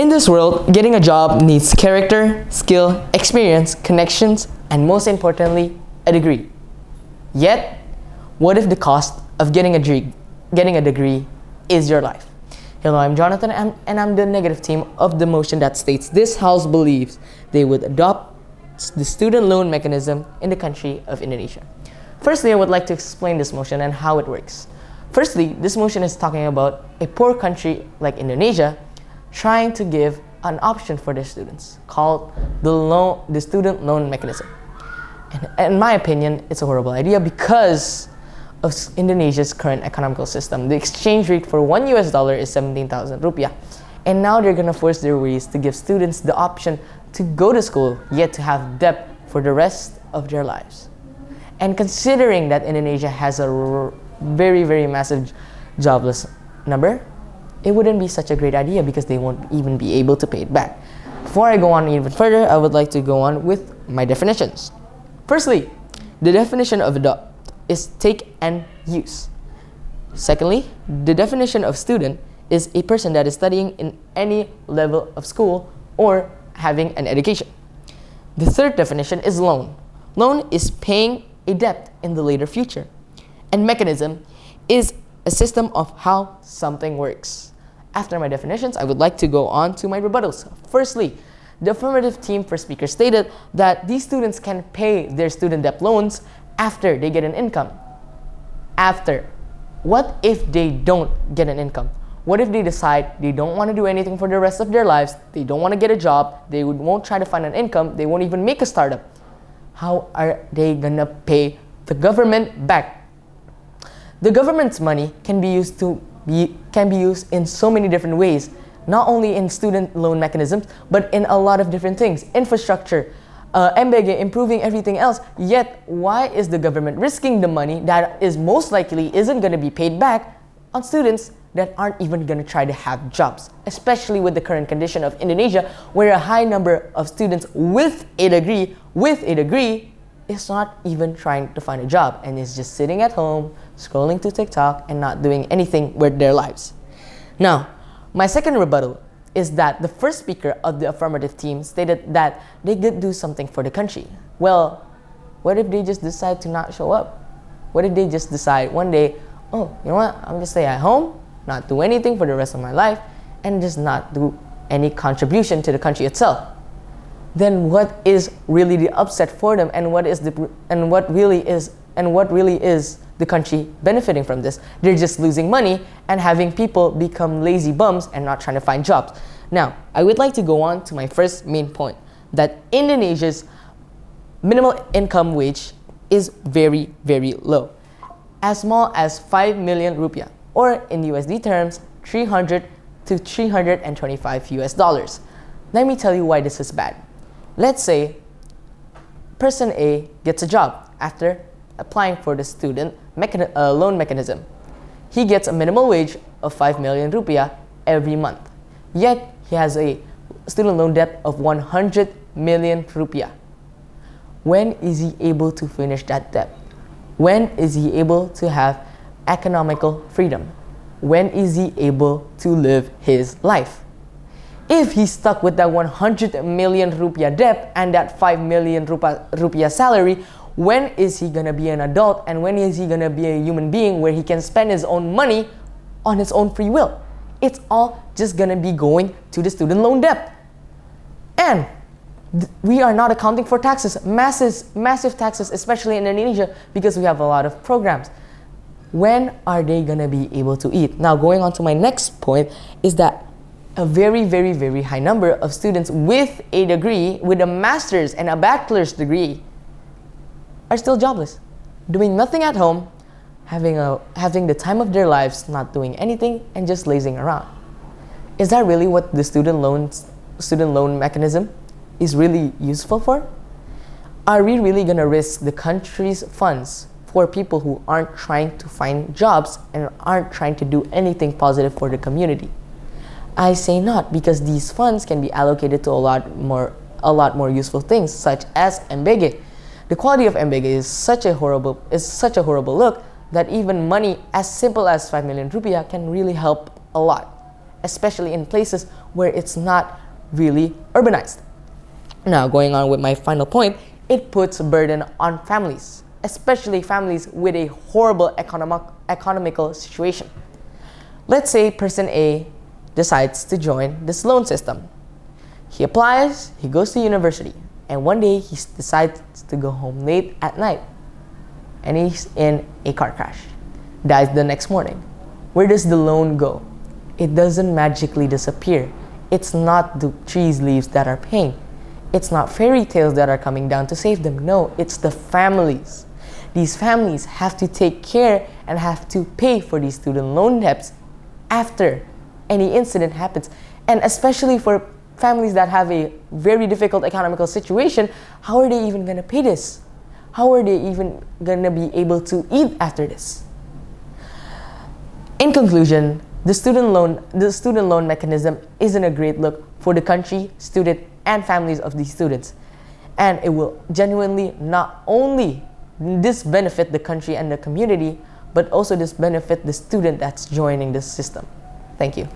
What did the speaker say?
In this world, getting a job needs character, skill, experience, connections, and most importantly, a degree. Yet, what if the cost of getting a degree is your life? Hello, I'm Jonathan, and I'm the negative team of the motion that states this House believes they would adopt the student loan mechanism in the country of Indonesia. Firstly, I would like to explain this motion and how it works. Firstly, this motion is talking about a poor country like Indonesia trying to give an option for their students called the student loan mechanism. And in my opinion, it's a horrible idea because of Indonesia's current economical system. The exchange rate for $1 is 17,000 rupiah. And now they're gonna force their ways to give students the option to go to school, yet to have debt for the rest of their lives. And considering that Indonesia has a very, very massive jobless number, it wouldn't be such a great idea because they won't even be able to pay it back. Before I go on even further, I would like to go on with my definitions. Firstly, the definition of adopt is take and use. Secondly, the definition of student is a person that is studying in any level of school or having an education. The third definition is loan. Loan is paying a debt in the later future. And mechanism is a system of how something works. After my definitions, I would like to go on to my rebuttals. Firstly, the affirmative team for speaker stated that these students can pay their student debt loans after they get an income. After. What if they don't get an income? What if they decide they don't want to do anything for the rest of their lives, they don't want to get a job, they won't try to find an income, they won't even make a startup? How are they gonna pay the government back? The government's money can be used in so many different ways, not only in student loan mechanisms, but in a lot of different things. Infrastructure, MBG, improving everything else. Yet, why is the government risking the money that is most likely isn't going to be paid back on students that aren't even going to try to have jobs? Especially with the current condition of Indonesia, where a high number of students with a degree is not even trying to find a job and is just sitting at home, scrolling to TikTok and not doing anything with their lives. Now, my second rebuttal is that the first speaker of the affirmative team stated that they could do something for the country. Well, what if they just decide to not show up? What if they just decide one day, oh, you know what, I'm gonna stay at home, not do anything for the rest of my life, and just not do any contribution to the country itself? Then what is really the upset for them, and what really is the country benefiting from this? They're just losing money and having people become lazy bums and not trying to find jobs. Now, I would like to go on to my first main point, that Indonesia's minimal income wage is very, very low, as small as 5 million rupiah, or in USD terms, 300 to 325 US dollars. Let me tell you why this is bad. Let's say person A gets a job after applying for the student loan mechanism. He gets a minimal wage of 5 million rupiah every month. Yet, he has a student loan debt of 100 million rupiah. When is he able to finish that debt? When is he able to have economical freedom? When is he able to live his life? If he's stuck with that 100 million rupiah debt and that 5 million rupiah salary, when is he gonna be an adult, and when is he gonna be a human being where he can spend his own money on his own free will? It's all just gonna be going to the student loan debt. And we are not accounting for taxes, massive taxes, especially in Indonesia, because we have a lot of programs. When are they gonna be able to eat? Now, going on to my next point is that a very, very, very high number of students with a degree, with a master's and a bachelor's degree, are still jobless, doing nothing at home, having the time of their lives, not doing anything, and just lazing around. Is that really what the student loan mechanism is really useful for? Are we really gonna risk the country's funds for people who aren't trying to find jobs and aren't trying to do anything positive for the community? I say not, because these funds can be allocated to a lot more useful things, such as MBG. The quality of MBG is such a horrible look that even money as simple as 5 million rupiah can really help a lot. especially in places where it's not really urbanized. Now, going on with my final point, it puts a burden on families, especially families with a horrible economical situation. Let's say person A decides to join this loan system. He applies, he goes to university, and one day he decides to go home late at night, and he's in a car crash, dies the next morning. Where does the loan go? It doesn't magically disappear. It's not the trees' leaves that are paying. It's not fairy tales that are coming down to save them. No, it's the families. These families have to take care and have to pay for these student loan debts after any incident happens. And especially for families that have a very difficult economical situation, how are they even going to pay this? How are they even going to be able to eat after this? In conclusion, the student loan mechanism isn't a great look for the country, student, and families of these students. And it will genuinely not only this benefit the country and the community, but also this benefit the student that's joining this system. Thank you.